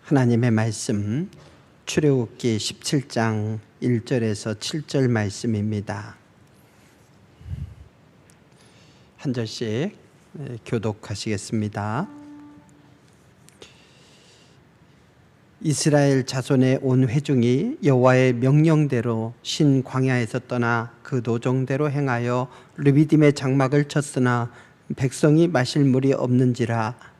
하나님의 말씀 출애굽기 17장 1절에서 7절 말씀입니다. 한 절씩 교독하시겠습니다. 이스라엘 자손의 온 회중이 여호와의 명령대로 신 광야에서 떠나 그 노정대로 행하여 르비딤의 장막을 쳤으나 백성이 마실 물이 없는지라.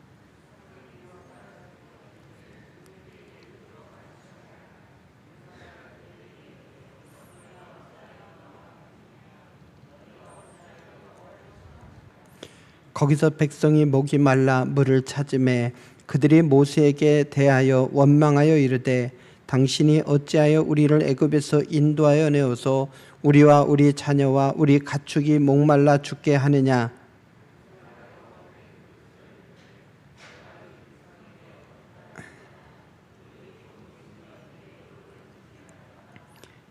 거기서 백성이 목이 말라 물을 찾으매 그들이 모세에게 대하여 원망하여 이르되 당신이 어찌하여 우리를 애굽에서 인도하여 내어서 우리와 우리 자녀와 우리 가축이 목말라 죽게 하느냐.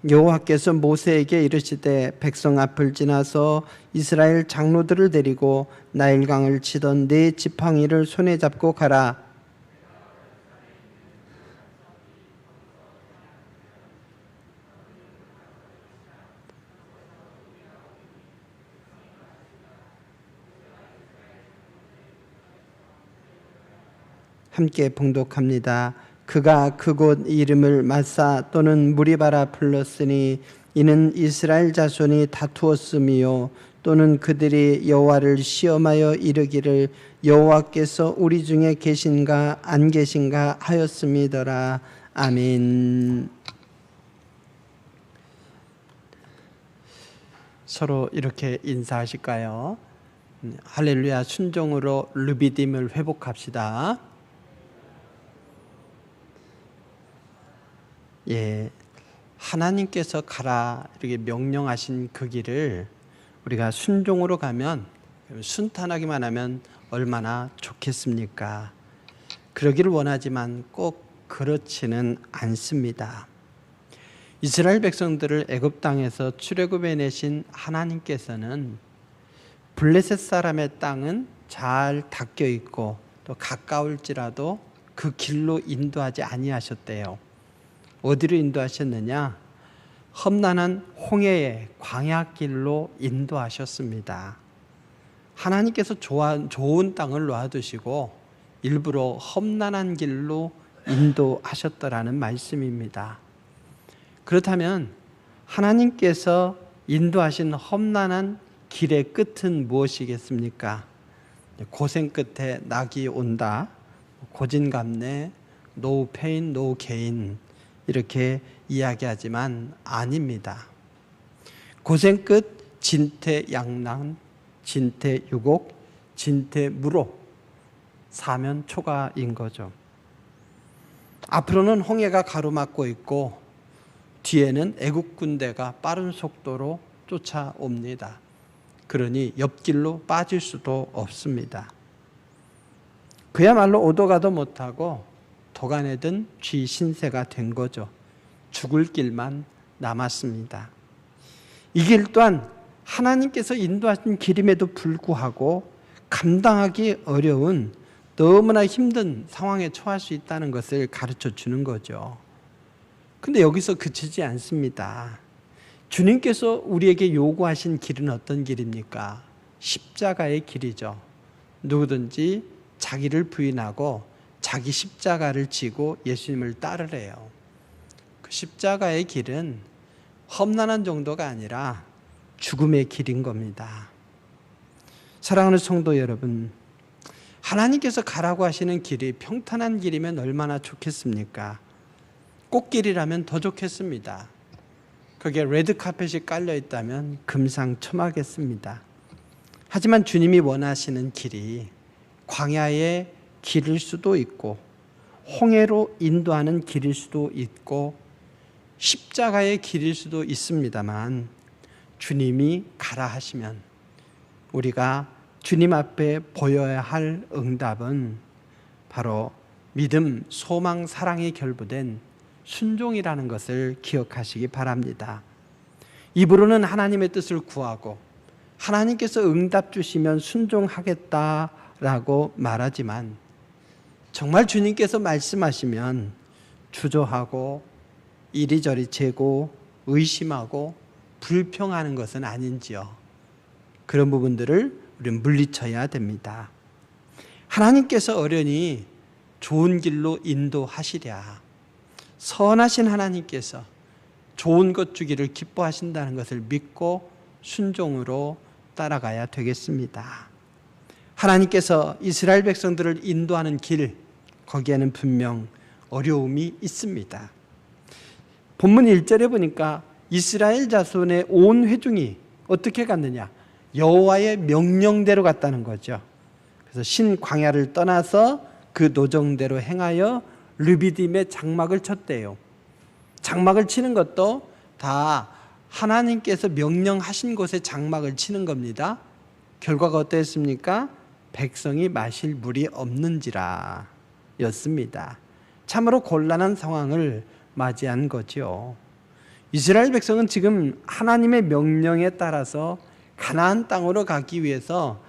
여호와께서 모세에게 이르시되 백성 앞을 지나서 이스라엘 장로들을 데리고 나일강을 치던 네 지팡이를 손에 잡고 가라. 함께 봉독합니다. 그가 그곳 이름을 마사 또는 무리바라 불렀으니 이는 이스라엘 자손이 다투었음이요 또는 그들이 여호와를 시험하여 이르기를 여호와께서 우리 중에 계신가 안 계신가 하였음이더라. 아멘. 서로 이렇게 인사하실까요? 할렐루야. 순종으로 르비딤을 회복합시다. 예, 하나님께서 가라 이렇게 명령하신 그 길을 우리가 순종으로 가면, 순탄하기만 하면 얼마나 좋겠습니까? 그러기를 원하지만 꼭 그렇지는 않습니다. 이스라엘 백성들을 애굽 땅에서 출애굽해 내신 하나님께서는 블레셋 사람의 땅은 잘 닦여 있고 또 가까울지라도 그 길로 인도하지 아니하셨대요. 어디로 인도하셨느냐? 험난한 홍해의 광야길로 인도하셨습니다. 하나님께서 좋은 땅을 놔두시고 일부러 험난한 길로 인도하셨더라는 말씀입니다. 그렇다면 하나님께서 인도하신 험난한 길의 끝은 무엇이겠습니까? 고생 끝에 낙이 온다, 고진감래, no pain, no gain 이렇게 이야기하지만 아닙니다. 고생 끝 진퇴양난, 진퇴유곡, 진퇴무로 사면초가인 거죠. 앞으로는 홍해가 가로막고 있고 뒤에는 애국 군대가 빠른 속도로 쫓아옵니다. 그러니 옆길로 빠질 수도 없습니다. 그야말로 오도 가도 못하고 도가내든 쥐 신세가 된 거죠. 죽을 길만 남았습니다. 이 길 또한 하나님께서 인도하신 길임에도 불구하고 감당하기 어려운 너무나 힘든 상황에 처할 수 있다는 것을 가르쳐 주는 거죠. 근데 여기서 그치지 않습니다. 주님께서 우리에게 요구하신 길은 어떤 길입니까? 십자가의 길이죠. 누구든지 자기를 부인하고 자기 십자가를 지고 예수님을 따르래요. 그 십자가의 길은 험난한 정도가 아니라 죽음의 길인 겁니다. 사랑하는 성도 여러분, 하나님께서 가라고 하시는 길이 평탄한 길이면 얼마나 좋겠습니까? 꽃길이라면 더 좋겠습니다. 거기에 레드카펫이 깔려 있다면 금상첨화겠습니다. 하지만 주님이 원하시는 길이 광야의 길일 수도 있고 홍해로 인도하는 길일 수도 있고 십자가의 길일 수도 있습니다만 주님이 가라 하시면 우리가 주님 앞에 보여야 할 응답은 바로 믿음, 소망, 사랑이 결부된 순종이라는 것을 기억하시기 바랍니다. 입으로는 하나님의 뜻을 구하고 하나님께서 응답 주시면 순종하겠다라고 말하지만 정말 주님께서 말씀하시면 주저하고 이리저리 재고 의심하고 불평하는 것은 아닌지요. 그런 부분들을 우리는 물리쳐야 됩니다. 하나님께서 어련히 좋은 길로 인도하시랴. 선하신 하나님께서 좋은 것 주기를 기뻐하신다는 것을 믿고 순종으로 따라가야 되겠습니다. 하나님께서 이스라엘 백성들을 인도하는 길, 거기에는 분명 어려움이 있습니다. 본문 1절에 보니까 이스라엘 자손의 온 회중이 어떻게 갔느냐? 여호와의 명령대로 갔다는 거죠. 그래서 신 광야를 떠나서 그 노정대로 행하여 르비딤의 장막을 쳤대요. 장막을 치는 것도 다 하나님께서 명령하신 곳에 장막을 치는 겁니다. 결과가 어땠습니까? 백성이 마실 물이 없는지라 였습니다. 참으로 곤란한 상황을 맞이한 거죠. 이스라엘 백성은 지금 하나님의 명령에 따라서 가나안 땅으로 가기 위해서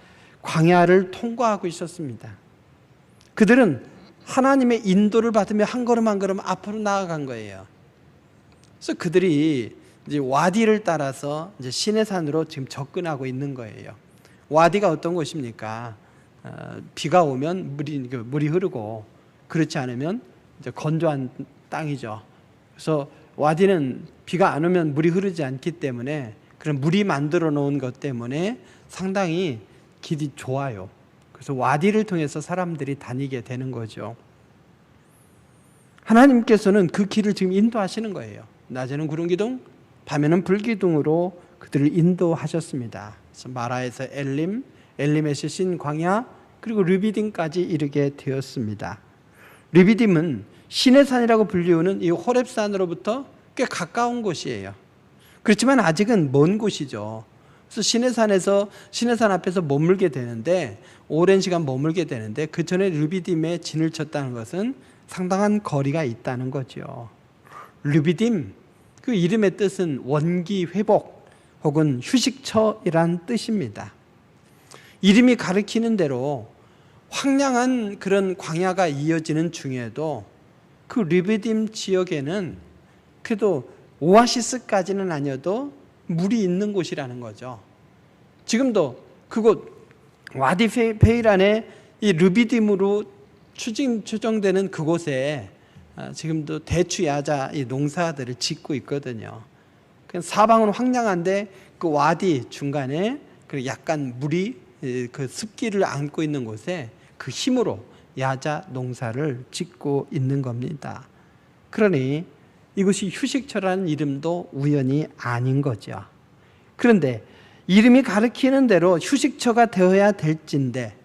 광야를 통과하고 있었습니다. 그들은 하나님의 인도를 받으며 한 걸음 한 걸음 앞으로 나아간 거예요. 그래서 그들이 이제 와디를 따라서 이제 시내산으로 지금 접근하고 있는 거예요. 와디가 어떤 곳입니까? 비가 오면 물이 흐르고 그렇지 않으면 이제 건조한 땅이죠. 그래서 와디는 비가 안 오면 물이 흐르지 않기 때문에 그런 물이 만들어 놓은 것 때문에 상당히 길이 좋아요. 그래서 와디를 통해서 사람들이 다니게 되는 거죠. 하나님께서는 그 길을 지금 인도하시는 거예요. 낮에는 구름 기둥, 밤에는 불 기둥으로 그들을 인도하셨습니다. 그래서 마라에서 엘림, 엘림에서 신 광야, 그리고 르비딤까지 이르게 되었습니다. 르비딤은 신의 산이라고 불리우는 이 호렙산으로부터 꽤 가까운 곳이에요. 그렇지만 아직은 먼 곳이죠. 그래서 신의 산 앞에서 머물게 되는데, 오랜 시간 머물게 되는데, 그 전에 르비딤에 진을 쳤다는 것은 상당한 거리가 있다는 거죠. 르비딤, 그 이름의 뜻은 원기 회복 혹은 휴식처이란 뜻입니다. 이름이 가리키는 대로 황량한 그런 광야가 이어지는 중에도 그 르비딤 지역에는 그래도 오아시스까지는 아니어도 물이 있는 곳이라는 거죠. 지금도 그곳 와디 페이란의 이 르비딤으로 추정되는 그곳에 지금도 대추 야자 이 농사들을 짓고 있거든요. 사방은 황량한데 그 와디 중간에 그 약간 물이 그 습기를 안고 있는 곳에 그 힘으로 야자 농사를 짓고 있는 겁니다. 그러니 이것이 휴식처라는 이름도 우연이 아닌 거죠. 그런데 이름이 가리키는 대로 휴식처가 되어야 될진데,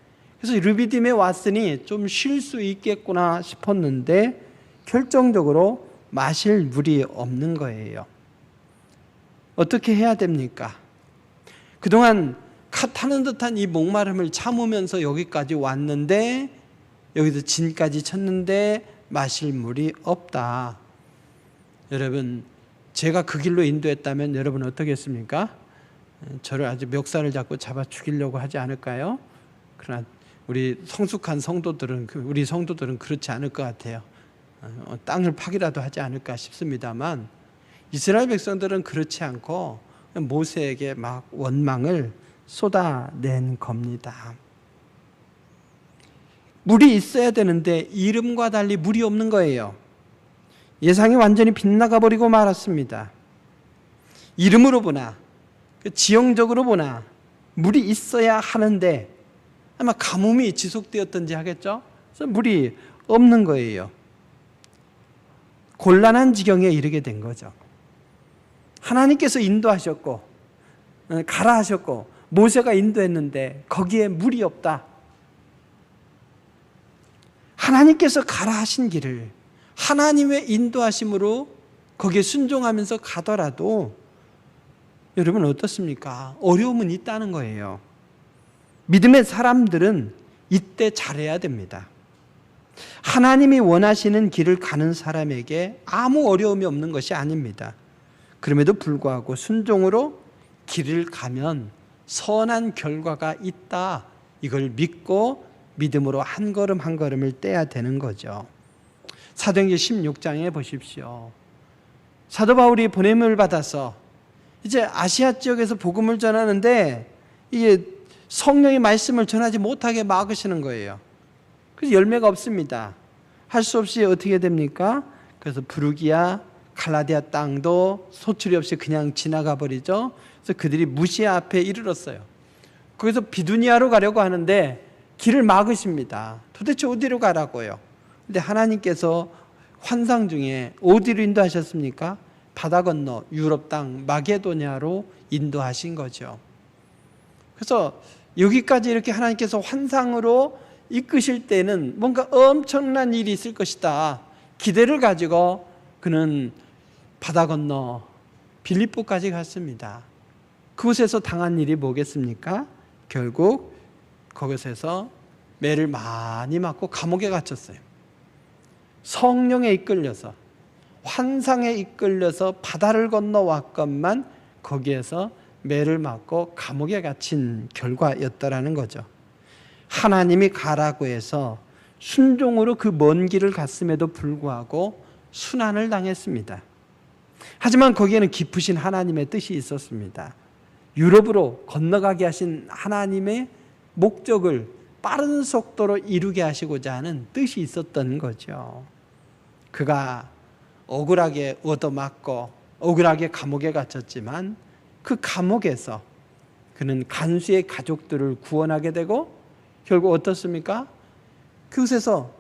그래서 르비딤에 왔으니 좀 쉴 수 있겠구나 싶었는데 결정적으로 마실 물이 없는 거예요. 어떻게 해야 됩니까? 그동안 타는 듯한 이 목마름을 참으면서 여기까지 왔는데, 여기서 진까지 쳤는데 마실 물이 없다. 여러분, 제가 그 길로 인도했다면 여러분 어떻게 했습니까? 저를 아주 멱살을 잡고 잡아 죽이려고 하지 않을까요? 그러나 우리 성숙한 성도들은, 우리 성도들은 그렇지 않을 것 같아요. 땅을 파기라도 하지 않을까 싶습니다만, 이스라엘 백성들은 그렇지 않고 모세에게 막 원망을 쏟아낸 겁니다. 물이 있어야 되는데 이름과 달리 물이 없는 거예요. 예상이 완전히 빗나가 버리고 말았습니다. 이름으로 보나 지형적으로 보나 물이 있어야 하는데 아마 가뭄이 지속되었던지 하겠죠. 그래서 물이 없는 거예요. 곤란한 지경에 이르게 된 거죠. 하나님께서 인도하셨고 가라 하셨고 모세가 인도했는데 거기에 물이 없다. 하나님께서 가라 하신 길을 하나님의 인도하심으로 거기에 순종하면서 가더라도 여러분 어떻습니까? 어려움은 있다는 거예요. 믿음의 사람들은 이때 잘해야 됩니다. 하나님이 원하시는 길을 가는 사람에게 아무 어려움이 없는 것이 아닙니다. 그럼에도 불구하고 순종으로 길을 가면 선한 결과가 있다. 이걸 믿고 믿음으로 한 걸음 한 걸음을 떼야 되는 거죠. 사도행전 16장에 보십시오. 사도 바울이 보냄을 받아서 이제 아시아 지역에서 복음을 전하는데 이게 성령의 말씀을 전하지 못하게 막으시는 거예요. 그래서 열매가 없습니다. 할 수 없이 어떻게 됩니까? 그래서 부르기아, 갈라디아 땅도 소출이 없이 그냥 지나가 버리죠. 그래서 그들이 무시아 앞에 이르렀어요. 거기서 비두니아로 가려고 하는데 길을 막으십니다. 도대체 어디로 가라고요? 근데 하나님께서 환상 중에 어디로 인도하셨습니까? 바다 건너 유럽 땅 마게도냐로 인도하신 거죠. 그래서 여기까지 이렇게 하나님께서 환상으로 이끄실 때는 뭔가 엄청난 일이 있을 것이다. 기대를 가지고 그는 바다 건너 빌립보까지 갔습니다. 그곳에서 당한 일이 뭐겠습니까? 결국 거기서 매를 많이 맞고 감옥에 갇혔어요. 성령에 이끌려서, 환상에 이끌려서 바다를 건너왔건만 거기에서 매를 맞고 감옥에 갇힌 결과였다라는 거죠. 하나님이 가라고 해서 순종으로 그 먼 길을 갔음에도 불구하고 순환을 당했습니다. 하지만 거기에는 깊으신 하나님의 뜻이 있었습니다. 유럽으로 건너가게 하신 하나님의 목적을 빠른 속도로 이루게 하시고자 하는 뜻이 있었던 거죠. 그가 억울하게 얻어맞고 억울하게 감옥에 갇혔지만 그 감옥에서 그는 간수의 가족들을 구원하게 되고 결국 어떻습니까? 그곳에서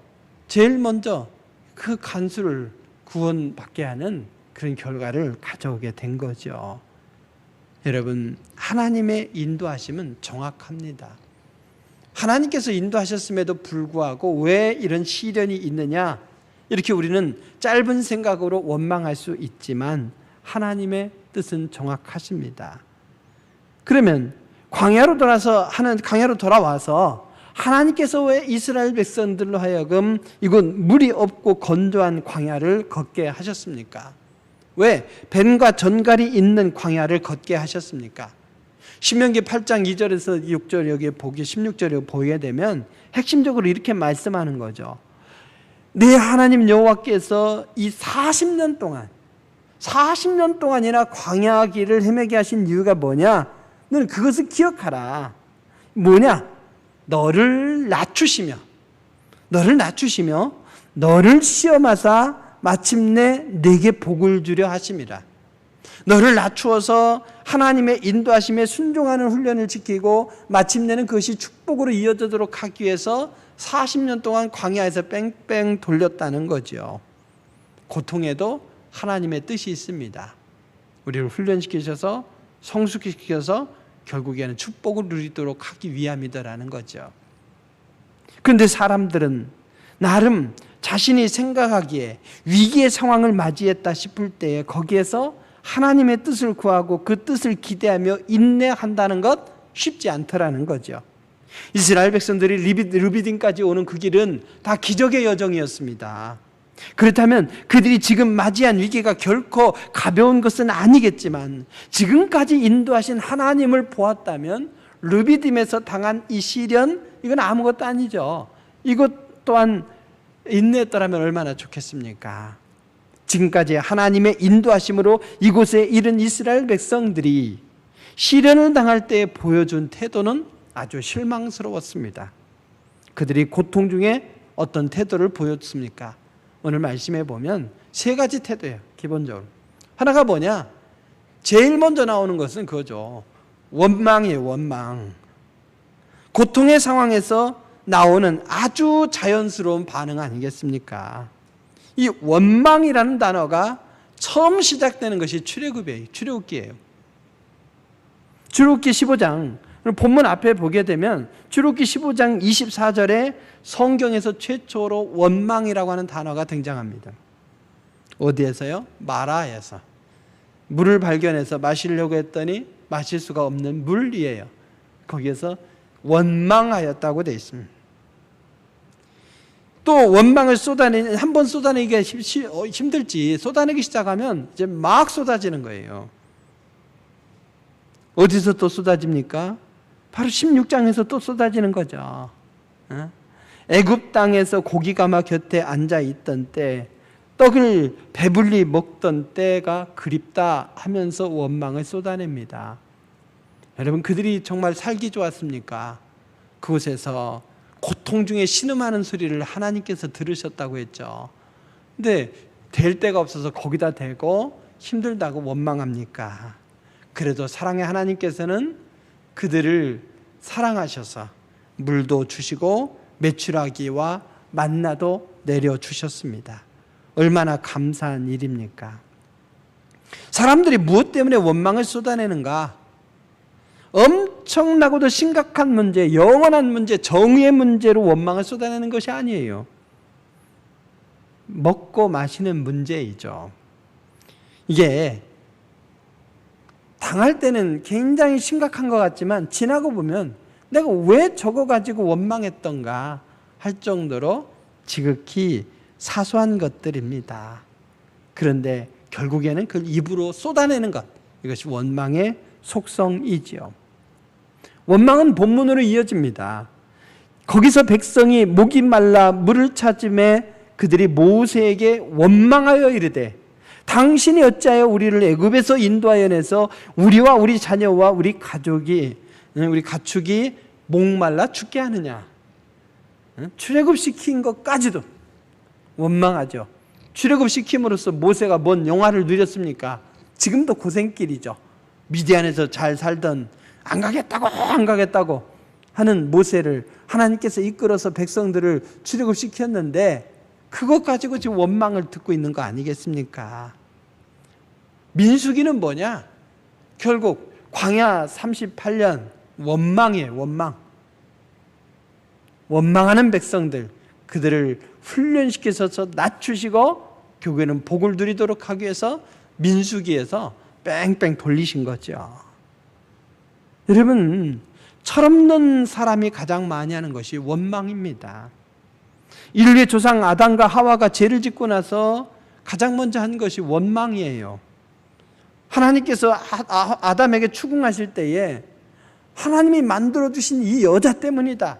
제일 먼저 그 간수를 구원받게 하는 그런 결과를 가져오게 된 거죠. 여러분, 하나님의 인도하심은 정확합니다. 하나님께서 인도하셨음에도 불구하고 왜 이런 시련이 있느냐? 이렇게 우리는 짧은 생각으로 원망할 수 있지만 하나님의 뜻은 정확하십니다. 그러면 광야로 돌아와서 하나님께서 왜 이스라엘 백성들로 하여금 이곳 물이 없고 건조한 광야를 걷게 하셨습니까? 왜 뱀과 전갈이 있는 광야를 걷게 하셨습니까? 신명기 8장 2절에서 6절 여기 보기 16절에 보게 되면 핵심적으로 이렇게 말씀하는 거죠. 내 하나님 여호와께서 이 40년 동안이나 광야 길을 헤매게 하신 이유가 뭐냐? 너는 그것을 기억하라. 뭐냐? 너를 낮추시며 너를 시험하사 마침내 내게 복을 주려 하심이라. 너를 낮추어서 하나님의 인도하심에 순종하는 훈련을 지키고 마침내는 그것이 축복으로 이어지도록 하기 위해서 40년 동안 광야에서 뺑뺑 돌렸다는 거죠. 고통에도 하나님의 뜻이 있습니다. 우리를 훈련시키셔서 성숙시켜서 결국에는 축복을 누리도록 하기 위함이더라는 거죠. 그런데 사람들은 나름 자신이 생각하기에 위기의 상황을 맞이했다 싶을 때에 거기에서 하나님의 뜻을 구하고 그 뜻을 기대하며 인내한다는 것 쉽지 않더라는 거죠. 이스라엘 백성들이 르비딤까지 오는 그 길은 다 기적의 여정이었습니다. 그렇다면 그들이 지금 맞이한 위기가 결코 가벼운 것은 아니겠지만 지금까지 인도하신 하나님을 보았다면 르비딤에서 당한 이 시련, 이건 아무것도 아니죠. 이것 또한 인내했더라면 얼마나 좋겠습니까? 지금까지 하나님의 인도하심으로 이곳에 이른 이스라엘 백성들이 시련을 당할 때 보여준 태도는 아주 실망스러웠습니다. 그들이 고통 중에 어떤 태도를 보였습니까? 오늘 말씀해 보면 세 가지 태도예요. 기본적으로 하나가 뭐냐? 제일 먼저 나오는 것은 그거죠. 원망이에요. 원망. 고통의 상황에서 나오는 아주 자연스러운 반응 아니겠습니까? 이 원망이라는 단어가 처음 시작되는 것이 출애굽이에요. 출애굽기예요. 출애굽기 15장 본문 앞에 보게 되면 출애굽기 15장 24절에 성경에서 최초로 원망이라고 하는 단어가 등장합니다. 어디에서요? 마라에서. 물을 발견해서 마시려고 했더니 마실 수가 없는 물이에요. 거기에서 원망하였다고 되어 있습니다. 또 원망을 한번 쏟아내기가 힘들지 쏟아내기 시작하면 이제 막 쏟아지는 거예요. 어디서 또 쏟아집니까? 바로 16장에서 또 쏟아지는 거죠. 애굽 땅에서 고기가마 곁에 앉아 있던 때, 떡을 배불리 먹던 때가 그립다 하면서 원망을 쏟아냅니다. 여러분, 그들이 정말 살기 좋았습니까? 그곳에서 고통 중에 신음하는 소리를 하나님께서 들으셨다고 했죠. 근데 될 데가 없어서 거기다 대고 힘들다고 원망합니까? 그래도 사랑의 하나님께서는 그들을 사랑하셔서 물도 주시고 메추라기와 만나도 내려주셨습니다. 얼마나 감사한 일입니까? 사람들이 무엇 때문에 원망을 쏟아내는가? 엄청나고도 심각한 문제, 영원한 문제, 정의의 문제로 원망을 쏟아내는 것이 아니에요. 먹고 마시는 문제이죠. 이게 당할 때는 굉장히 심각한 것 같지만 지나고 보면 내가 왜 저거 가지고 원망했던가 할 정도로 지극히 사소한 것들입니다. 그런데 결국에는 그걸 입으로 쏟아내는 것, 이것이 원망의 속성이지요. 원망은 본문으로 이어집니다. 거기서 백성이 목이 말라 물을 찾음에 그들이 모세에게 원망하여 이르되 당신이 어찌하여 우리를 애굽에서 인도하여 내서 우리와 우리 자녀와 우리 가축이 목말라 죽게 하느냐. 출애굽시킨 것까지도 원망하죠. 출애굽시킴으로써 모세가 뭔 영화를 누렸습니까? 지금도 고생길이죠. 미디안에서 잘 살던 안 가겠다고 하는 모세를 하나님께서 이끌어서 백성들을 출애굽시켰는데 그것 가지고 지금 원망을 듣고 있는 거 아니겠습니까? 민수기는 뭐냐? 결국 광야 38년 원망이에요. 원망하는 백성들, 그들을 훈련시키셔서 낮추시고 교회는 복을 누리도록 하기 위해서 민수기에서 뺑뺑 돌리신 거죠. 여러분, 철없는 사람이 가장 많이 하는 것이 원망입니다. 인류의 조상 아담과 하와가 죄를 짓고 나서 가장 먼저 한 것이 원망이에요. 하나님께서 아담에게 추궁하실 때에 하나님이 만들어주신 이 여자 때문이다,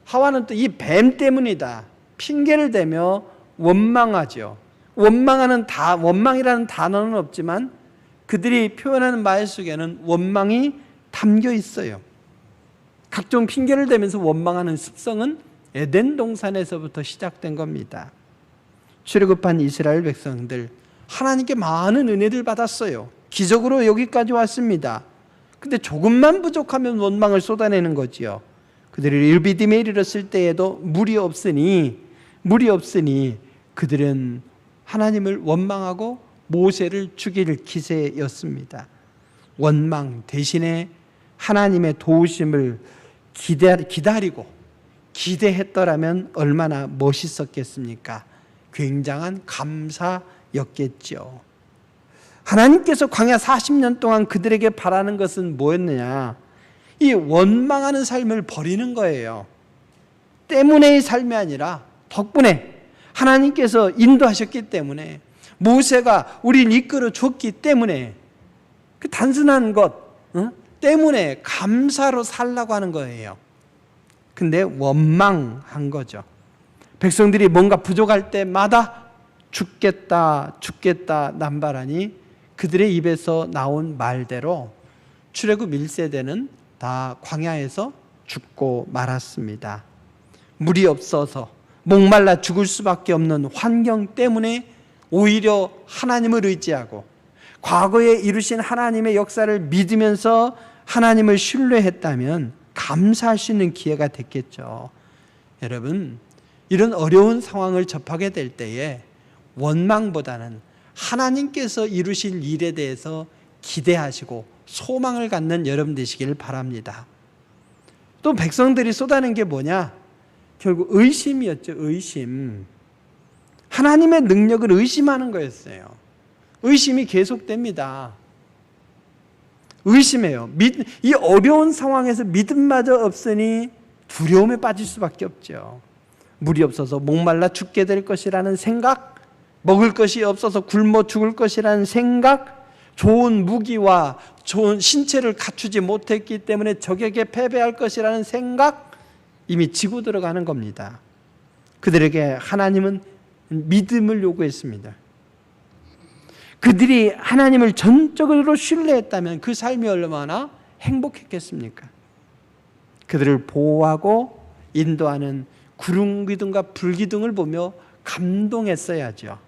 하와는 또 이 뱀 때문이다 핑계를 대며 원망하죠. 원망이라는 단어는 없지만 그들이 표현하는 말 속에는 원망이 담겨 있어요. 각종 핑계를 대면서 원망하는 습성은 에덴 동산에서부터 시작된 겁니다. 출애굽한 이스라엘 백성들, 하나님께 많은 은혜를 받았어요. 기적으로 여기까지 왔습니다. 근데 조금만 부족하면 원망을 쏟아내는 거지요. 그들이 르비딤에 이르렀을 때에도 물이 없으니 그들은 하나님을 원망하고 모세를 죽일 기세였습니다. 원망 대신에 하나님의 도우심을 기다리고 기대했더라면 얼마나 멋있었겠습니까? 굉장한 감사였겠죠. 하나님께서 광야 40년 동안 그들에게 바라는 것은 뭐였느냐? 이 원망하는 삶을 버리는 거예요. 때문에의 삶이 아니라 덕분에, 하나님께서 인도하셨기 때문에, 모세가 우리를 이끌어 줬기 때문에, 그 단순한 것 때문에 감사로 살라고 하는 거예요. 근데 원망한 거죠. 백성들이 뭔가 부족할 때마다 죽겠다 남발하니 그들의 입에서 나온 말대로 출애굽 1세대는 다 광야에서 죽고 말았습니다. 물이 없어서 목말라 죽을 수밖에 없는 환경 때문에 오히려 하나님을 의지하고 과거에 이루신 하나님의 역사를 믿으면서 하나님을 신뢰했다면 감사할 수 있는 기회가 됐겠죠. 여러분, 이런 어려운 상황을 접하게 될 때에 원망보다는 하나님께서 이루실 일에 대해서 기대하시고 소망을 갖는 여러분 되시길 바랍니다. 또 백성들이 쏟아낸 게 뭐냐? 결국 의심이었죠. 의심. 하나님의 능력을 의심하는 거였어요. 의심이 계속됩니다. 의심해요. 이 어려운 상황에서 믿음마저 없으니 두려움에 빠질 수밖에 없죠. 물이 없어서 목말라 죽게 될 것이라는 생각, 먹을 것이 없어서 굶어 죽을 것이라는 생각, 좋은 무기와 좋은 신체를 갖추지 못했기 때문에 적에게 패배할 것이라는 생각, 이미 지고 들어가는 겁니다. 그들에게 하나님은 믿음을 요구했습니다. 그들이 하나님을 전적으로 신뢰했다면 그 삶이 얼마나 행복했겠습니까? 그들을 보호하고 인도하는 구름 기둥과 불 기둥을 보며 감동했어야죠.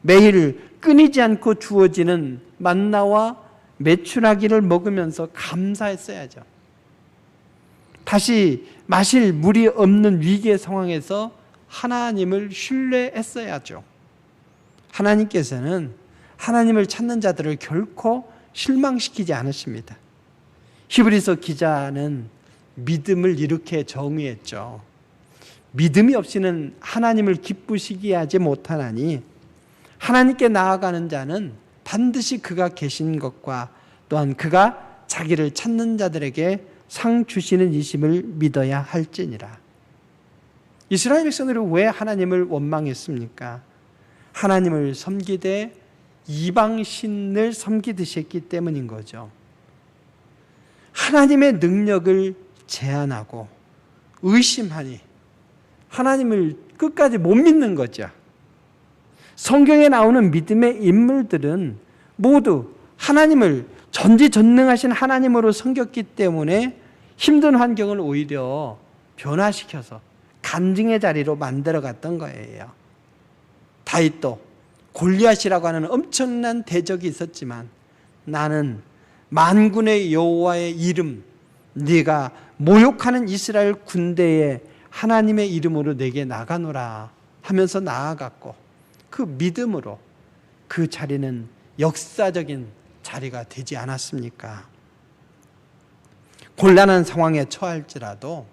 매일 끊이지 않고 주어지는 만나와 메추라기를 먹으면서 감사했어야죠. 다시 마실 물이 없는 위기의 상황에서 하나님을 신뢰했어야죠. 하나님께서는 하나님을 찾는 자들을 결코 실망시키지 않으십니다. 히브리서 기자는 믿음을 이렇게 정의했죠. 믿음이 없이는 하나님을 기쁘시게 하지 못하나니 하나님께 나아가는 자는 반드시 그가 계신 것과 또한 그가 자기를 찾는 자들에게 상 주시는 이심을 믿어야 할지니라. 이스라엘 백성들이 왜 하나님을 원망했습니까? 하나님을 섬기되 이방신을 섬기듯이 했기 때문인 거죠. 하나님의 능력을 제한하고 의심하니 하나님을 끝까지 못 믿는 거죠. 성경에 나오는 믿음의 인물들은 모두 하나님을 전지전능하신 하나님으로 섬겼기 때문에 힘든 환경을 오히려 변화시켜서 간증의 자리로 만들어갔던 거예요. 다윗도 골리앗이라고 하는 엄청난 대적이 있었지만 나는 만군의 여호와의 이름, 네가 모욕하는 이스라엘 군대의 하나님의 이름으로 내게 나가노라 하면서 나아갔고 그 믿음으로 그 자리는 역사적인 자리가 되지 않았습니까? 곤란한 상황에 처할지라도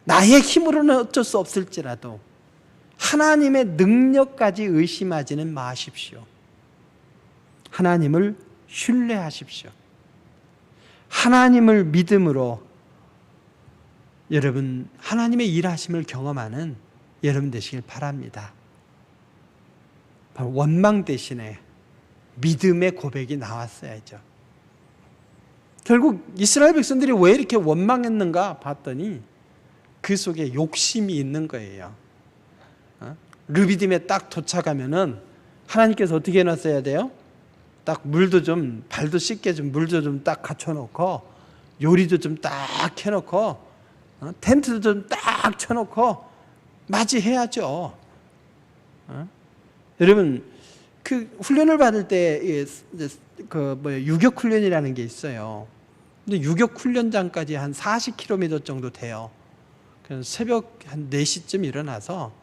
나의 힘으로는 어쩔 수 없을지라도 하나님의 능력까지 의심하지는 마십시오. 하나님을 신뢰하십시오. 하나님을 믿음으로 여러분 하나님의 일하심을 경험하는 여러분 되시길 바랍니다. 바로 원망 대신에 믿음의 고백이 나왔어야죠. 결국 이스라엘 백성들이 왜 이렇게 원망했는가 봤더니 그 속에 욕심이 있는 거예요. 르비딤에 딱 도착하면은 하나님께서 어떻게 해놨어야 돼요? 딱 물도 좀 발도 씻게 좀 물도 좀 딱 갖춰놓고 요리도 좀 딱 해놓고 텐트도 좀 딱 쳐놓고 맞이해야죠. 여러분 그 훈련을 받을 때 유격 훈련이라는 게 있어요. 근데 유격 훈련장까지 한 40km 정도 돼요. 그래서 새벽 한 4시쯤 일어나서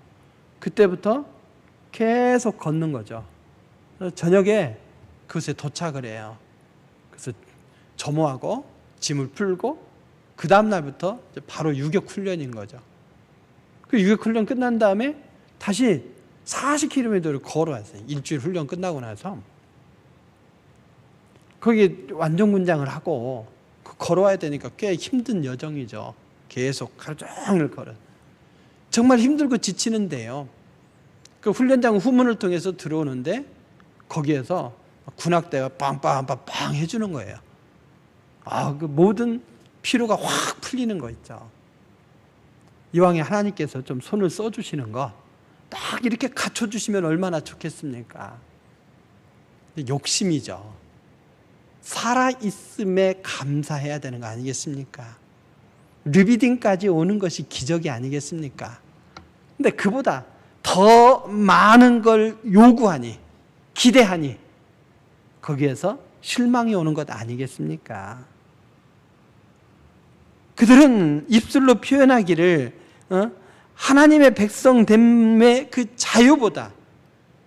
그때부터 계속 걷는 거죠. 저녁에 그곳에 도착을 해요. 그래서 점호하고 짐을 풀고 그 다음 날부터 바로 유격 훈련인 거죠. 그 유격 훈련 끝난 다음에 다시 40km를 걸어왔어요. 일주일 훈련 끝나고 나서 거기 완전군장을 하고 걸어와야 되니까 꽤 힘든 여정이죠. 계속 하루 종일 걸어. 정말 힘들고 지치는데요. 그 훈련장 후문을 통해서 들어오는데 거기에서 군악대가 빵빵빵빵 해주는 거예요. 그 모든 피로가 확 풀리는 거 있죠. 이왕에 하나님께서 좀 손을 써주시는 거 딱 이렇게 갖춰주시면 얼마나 좋겠습니까? 욕심이죠. 살아있음에 감사해야 되는 거 아니겠습니까? 르비딤까지 오는 것이 기적이 아니겠습니까? 근데 그보다 더 많은 걸 요구하니 기대하니 거기에서 실망이 오는 것 아니겠습니까? 그들은 입술로 표현하기를 하나님의 백성됨의 그 자유보다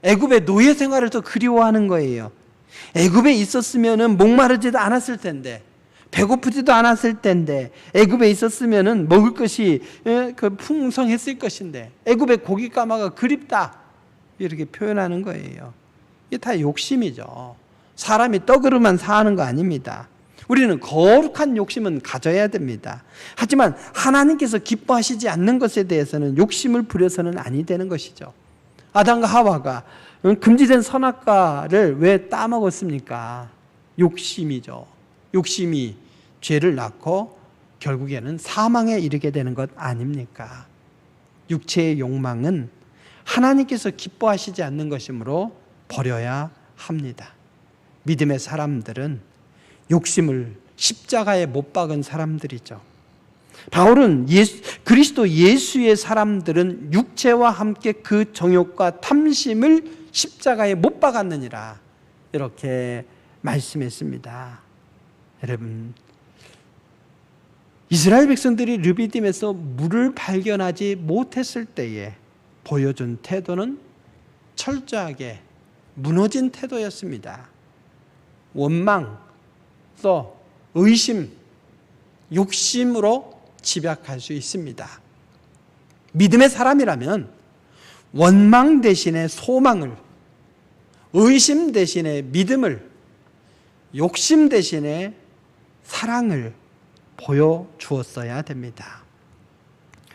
애굽의 노예 생활을 더 그리워하는 거예요. 애굽에 있었으면 목마르지도 않았을 텐데 배고프지도 않았을 텐데 애굽에 있었으면 먹을 것이 풍성했을 것인데 애굽의 고깃가마가 그립다 이렇게 표현하는 거예요. 이게 다 욕심이죠. 사람이 떡으로만 사는 거 아닙니다. 우리는 거룩한 욕심은 가져야 됩니다. 하지만 하나님께서 기뻐하시지 않는 것에 대해서는 욕심을 부려서는 아니 되는 것이죠. 아담과 하와가 금지된 선악과를 왜 따먹었습니까? 욕심이죠. 욕심이 죄를 낳고 결국에는 사망에 이르게 되는 것 아닙니까? 육체의 욕망은 하나님께서 기뻐하시지 않는 것이므로 버려야 합니다. 믿음의 사람들은 욕심을 십자가에 못 박은 사람들이죠. 바울은 그리스도 예수의 사람들은 육체와 함께 그 정욕과 탐심을 십자가에 못 박았느니라 이렇게 말씀했습니다. 여러분, 이스라엘 백성들이 르비딤에서 물을 발견하지 못했을 때에 보여준 태도는 철저하게 무너진 태도였습니다. 원망, 또 의심, 욕심으로 집약할 수 있습니다. 믿음의 사람이라면 원망 대신에 소망을, 의심 대신에 믿음을, 욕심 대신에 사랑을 보여주었어야 됩니다.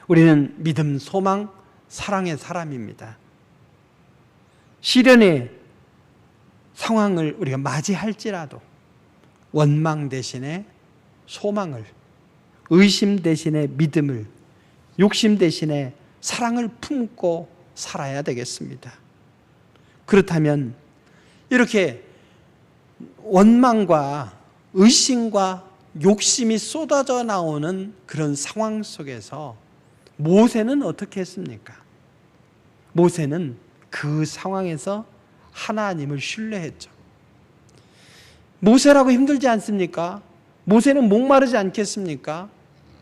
우리는 믿음, 소망, 사랑의 사람입니다. 시련의 상황을 우리가 맞이할지라도 원망 대신에 소망을, 의심 대신에 믿음을, 욕심 대신에 사랑을 품고 살아야 되겠습니다. 그렇다면 이렇게 원망과 의심과 욕심이 쏟아져 나오는 그런 상황 속에서 모세는 어떻게 했습니까? 모세는 그 상황에서 하나님을 신뢰했죠. 모세라고 힘들지 않습니까? 모세는 목마르지 않겠습니까?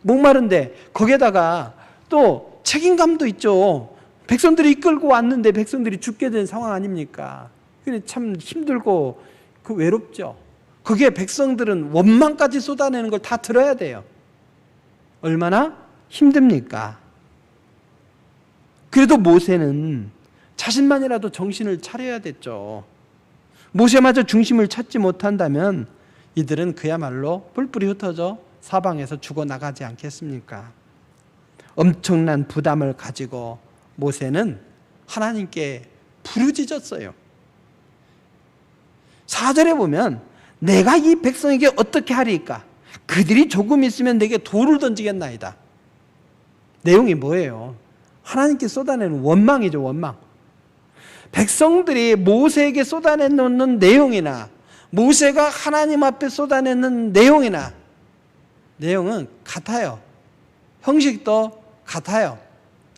목마른데 거기에다가 또 책임감도 있죠. 백성들이 이끌고 왔는데 백성들이 죽게 된 상황 아닙니까? 그래 참 힘들고 외롭죠. 거기에 백성들은 원망까지 쏟아내는 걸 다 들어야 돼요. 얼마나 힘듭니까? 그래도 모세는 자신만이라도 정신을 차려야 됐죠. 모세마저 중심을 찾지 못한다면 이들은 그야말로 뿔뿔이 흩어져 사방에서 죽어나가지 않겠습니까? 엄청난 부담을 가지고 모세는 하나님께 부르짖었어요. 4절에 보면 내가 이 백성에게 어떻게 하리까? 그들이 조금 있으면 내게 돌을 던지겠나이다. 내용이 뭐예요? 하나님께 쏟아내는 원망이죠. 원망. 백성들이 모세에게 쏟아내놓는 내용이나 모세가 하나님 앞에 쏟아내는 내용은 같아요. 형식도 같아요.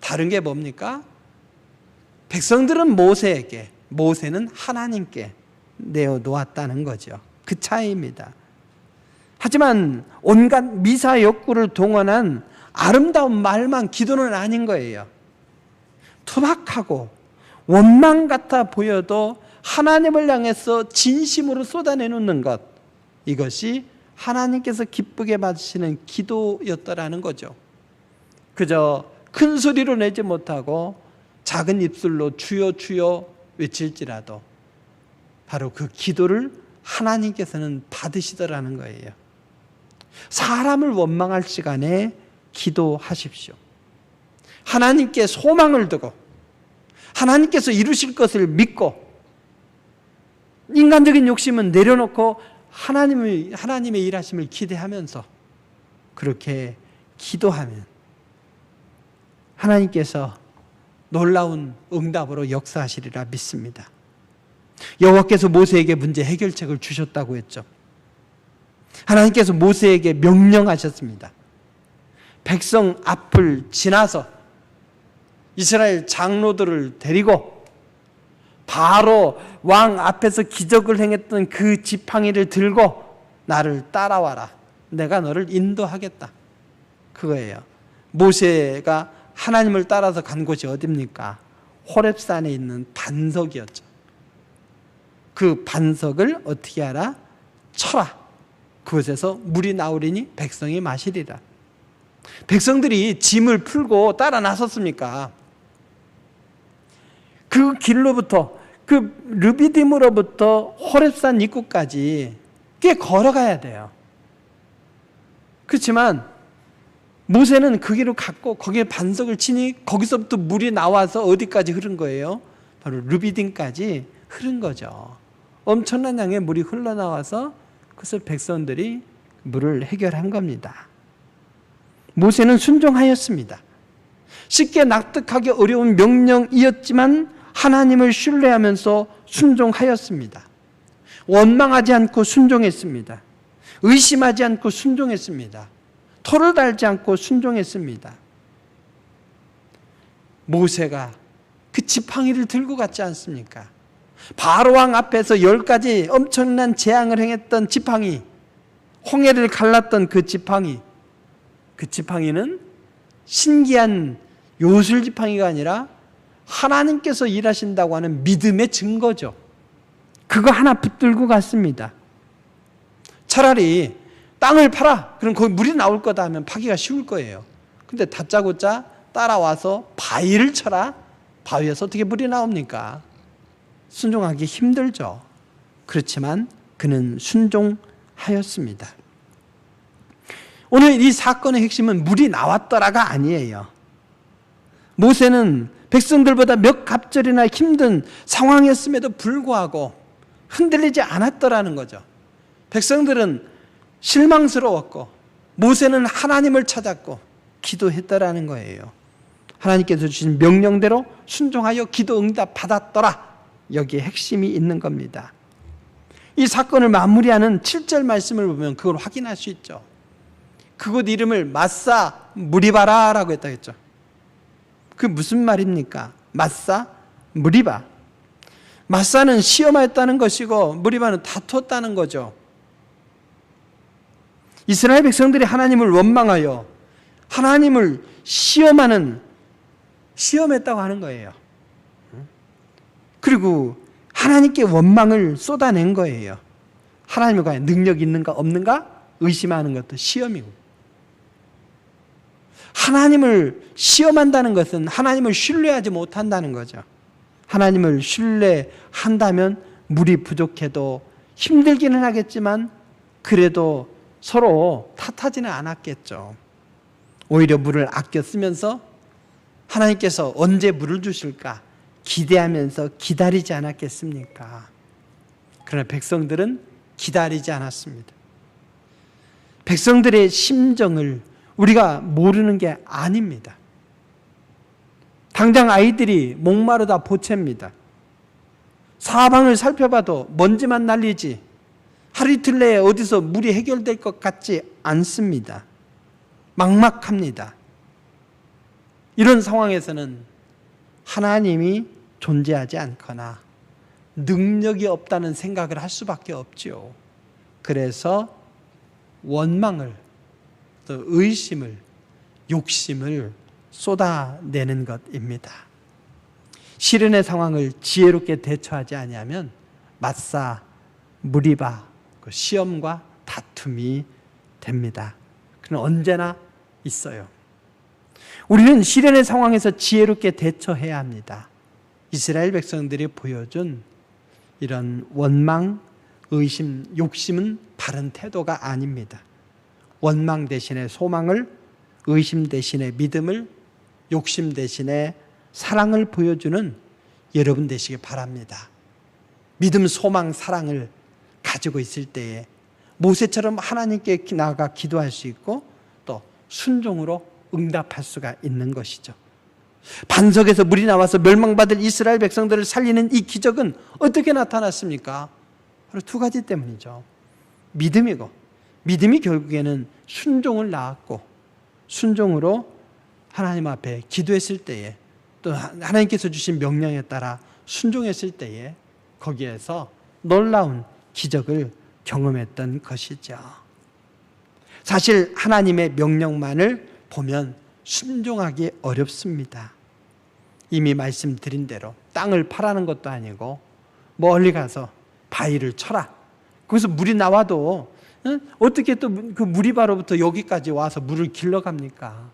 다른 게 뭡니까? 백성들은 모세에게, 모세는 하나님께 내어놓았다는 거죠. 그 차이입니다. 하지만 온갖 미사 욕구를 동원한 아름다운 말만 기도는 아닌 거예요. 투박하고 원망 같아 보여도 하나님을 향해서 진심으로 쏟아내놓는 것, 이것이 하나님께서 기쁘게 받으시는 기도였다라는 거죠. 그저 큰 소리로 내지 못하고 작은 입술로 주여 주여 외칠지라도 바로 그 기도를 하나님께서는 받으시더라는 거예요. 사람을 원망할 시간에 기도하십시오. 하나님께 소망을 두고 하나님께서 이루실 것을 믿고 인간적인 욕심은 내려놓고 하나님의 일하심을 기대하면서 그렇게 기도하면 하나님께서 놀라운 응답으로 역사하시리라 믿습니다. 여호와께서 모세에게 문제 해결책을 주셨다고 했죠. 하나님께서 모세에게 명령하셨습니다. 백성 앞을 지나서 이스라엘 장로들을 데리고 바로 왕 앞에서 기적을 행했던 그 지팡이를 들고 나를 따라와라. 내가 너를 인도하겠다. 그거예요. 모세가 하나님을 따라서 간 곳이 어디입니까? 호렙산에 있는 반석이었죠. 그 반석을 어떻게 하라? 쳐라. 그곳에서 물이 나오리니 백성이 마시리라. 백성들이 짐을 풀고 따라 나섰습니까? 그 길로부터 그 르비딤으로부터 호렙산 입구까지 꽤 걸어가야 돼요. 그렇지만 모세는 그 길을 갔고 거기에 반석을 치니 거기서부터 물이 나와서 어디까지 흐른 거예요? 바로 르비딤까지 흐른 거죠. 엄청난 양의 물이 흘러나와서 그것을 백성들이 물을 해결한 겁니다. 모세는 순종하였습니다. 쉽게 납득하기 어려운 명령이었지만 하나님을 신뢰하면서 순종하였습니다. 원망하지 않고 순종했습니다. 의심하지 않고 순종했습니다. 토를 달지 않고 순종했습니다. 모세가 그 지팡이를 들고 갔지 않습니까? 바로왕 앞에서 10가지 엄청난 재앙을 행했던 지팡이, 홍해를 갈랐던 그 지팡이는 신기한 요술 지팡이가 아니라 하나님께서 일하신다고 하는 믿음의 증거죠. 그거 하나 붙들고 갔습니다. 차라리 땅을 파라. 그럼 거기 물이 나올 거다 하면 파기가 쉬울 거예요. 근데 다짜고짜 따라와서 바위를 쳐라. 바위에서 어떻게 물이 나옵니까? 순종하기 힘들죠. 그렇지만 그는 순종하였습니다. 오늘 이 사건의 핵심은 물이 나왔더라가 아니에요. 모세는 백성들보다 몇 갑절이나 힘든 상황이었음에도 불구하고 흔들리지 않았더라는 거죠. 백성들은 실망스러웠고 모세는 하나님을 찾았고 기도했더라는 거예요. 하나님께서 주신 명령대로 순종하여 기도 응답 받았더라. 여기에 핵심이 있는 겁니다. 이 사건을 마무리하는 7절 말씀을 보면 그걸 확인할 수 있죠. 그곳 이름을 마사 무리바라라고 했다 했죠. 그 무슨 말입니까? 마사 무리바. 마사는 시험하였다는 것이고 무리바는 다투었다는 거죠. 이스라엘 백성들이 하나님을 원망하여 하나님을 시험했다고 하는 거예요. 그리고 하나님께 원망을 쏟아낸 거예요. 하나님에 관한 능력이 있는가 없는가 의심하는 것도 시험이고, 하나님을 시험한다는 것은 하나님을 신뢰하지 못한다는 거죠. 하나님을 신뢰한다면 물이 부족해도 힘들기는 하겠지만 그래도 서로 탓하지는 않았겠죠. 오히려 물을 아껴 쓰면서 하나님께서 언제 물을 주실까 기대하면서 기다리지 않았겠습니까? 그러나 백성들은 기다리지 않았습니다. 백성들의 심정을 우리가 모르는 게 아닙니다. 당장 아이들이 목마르다 보채입니다. 사방을 살펴봐도 먼지만 날리지 하루 이틀 내에 어디서 물이 해결될 것 같지 않습니다. 막막합니다. 이런 상황에서는 하나님이 존재하지 않거나 능력이 없다는 생각을 할 수밖에 없지요. 그래서 원망을, 또 의심을, 욕심을 쏟아내는 것입니다. 시련의 상황을 지혜롭게 대처하지 아니하면 마사, 무리바, 시험과 다툼이 됩니다. 그는 언제나 있어요. 우리는 시련의 상황에서 지혜롭게 대처해야 합니다. 이스라엘 백성들이 보여준 이런 원망, 의심, 욕심은 바른 태도가 아닙니다. 원망 대신에 소망을, 의심 대신에 믿음을, 욕심 대신에 사랑을 보여주는 여러분 되시기 바랍니다. 믿음, 소망, 사랑을 가지고 있을 때에 모세처럼 하나님께 나아가 기도할 수 있고 또 순종으로 응답할 수가 있는 것이죠. 반석에서 물이 나와서 멸망받을 이스라엘 백성들을 살리는 이 기적은 어떻게 나타났습니까? 바로 두 가지 때문이죠. 믿음이고, 믿음이 결국에는 순종을 낳았고, 순종으로 하나님 앞에 기도했을 때에 또 하나님께서 주신 명령에 따라 순종했을 때에 거기에서 놀라운 기적을 경험했던 것이죠. 사실 하나님의 명령만을 보면 순종하기 어렵습니다. 이미 말씀드린 대로 땅을 파라는 것도 아니고 멀리 가서 바위를 쳐라. 거기서 물이 나와도 어떻게 또 그 무리바로부터 여기까지 와서 물을 길러갑니까?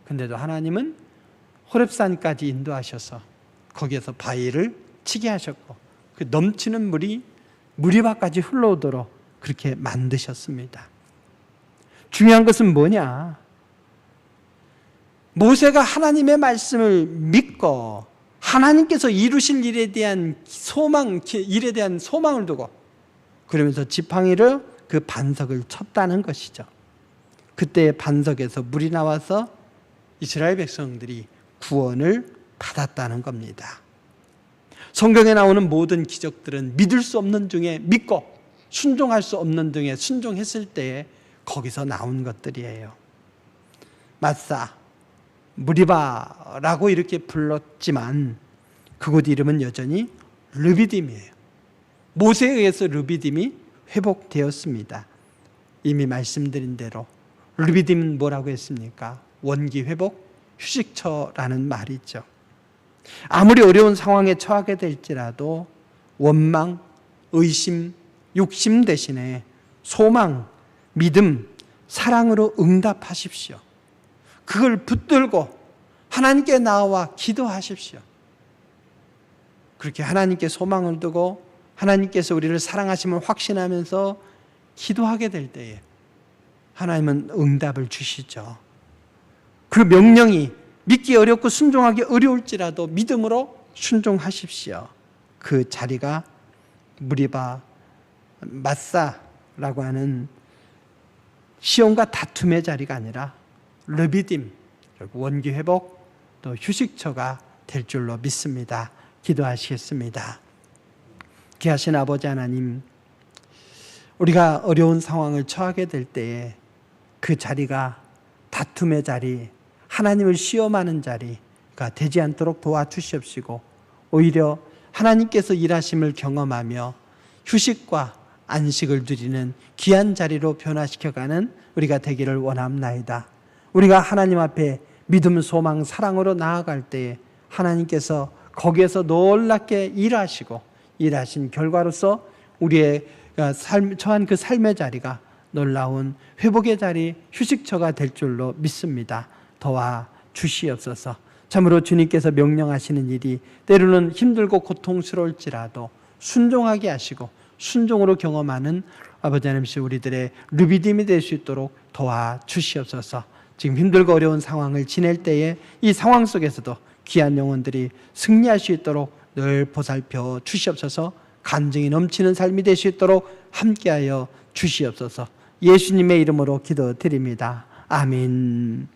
근데도 하나님은 호렙산까지 인도하셔서 거기에서 바위를 치게 하셨고 그 넘치는 물이 무리바까지 흘러오도록 그렇게 만드셨습니다. 중요한 것은 뭐냐? 모세가 하나님의 말씀을 믿고 하나님께서 이루실 일에 대한 소망을 두고 그러면서 지팡이를 그 반석을 쳤다는 것이죠. 그때 반석에서 물이 나와서 이스라엘 백성들이 구원을 받았다는 겁니다. 성경에 나오는 모든 기적들은 믿을 수 없는 중에 믿고 순종할 수 없는 중에 순종했을 때에 거기서 나온 것들이에요. 마사, 무리바라고 이렇게 불렀지만 그곳 이름은 여전히 르비딤이에요. 모세에 의해서 르비딤이 회복되었습니다. 이미 말씀드린 대로 르비딤은 뭐라고 했습니까? 원기 회복 휴식처라는 말이죠. 아무리 어려운 상황에 처하게 될지라도 원망, 의심, 욕심 대신에 소망, 믿음, 사랑으로 응답하십시오. 그걸 붙들고 하나님께 나와 기도하십시오. 그렇게 하나님께 소망을 두고 하나님께서 우리를 사랑하심을 확신하면서 기도하게 될 때에 하나님은 응답을 주시죠. 그 명령이 믿기 어렵고 순종하기 어려울지라도 믿음으로 순종하십시오. 그 자리가 무리바 마사라고 하는 시온과 다툼의 자리가 아니라 르비딤, 원기 회복 또 휴식처가 될 줄로 믿습니다. 기도하시겠습니다. 귀하신 아버지 하나님, 우리가 어려운 상황을 처하게 될 때에 그 자리가 다툼의 자리, 하나님을 시험하는 자리가 되지 않도록 도와주시옵시고 오히려 하나님께서 일하심을 경험하며 휴식과 안식을 누리는 귀한 자리로 변화시켜가는 우리가 되기를 원합나이다. 우리가 하나님 앞에 믿음, 소망, 사랑으로 나아갈 때에 하나님께서 거기에서 놀랍게 일하시고 일하신 결과로서 우리의 처한 그 삶의 자리가 놀라운 회복의 자리, 휴식처가 될 줄로 믿습니다. 도와 주시옵소서. 참으로 주님께서 명령하시는 일이 때로는 힘들고 고통스러울지라도 순종하게 하시고 순종으로 경험하는 아버지 하나님 우리들의 르비딤이 될 수 있도록 도와 주시옵소서. 지금 힘들고 어려운 상황을 지낼 때에 이 상황 속에서도 귀한 영혼들이 승리할 수 있도록 늘 보살펴 주시옵소서. 간증이 넘치는 삶이 될 수 있도록 함께하여 주시옵소서. 예수님의 이름으로 기도드립니다. 아멘.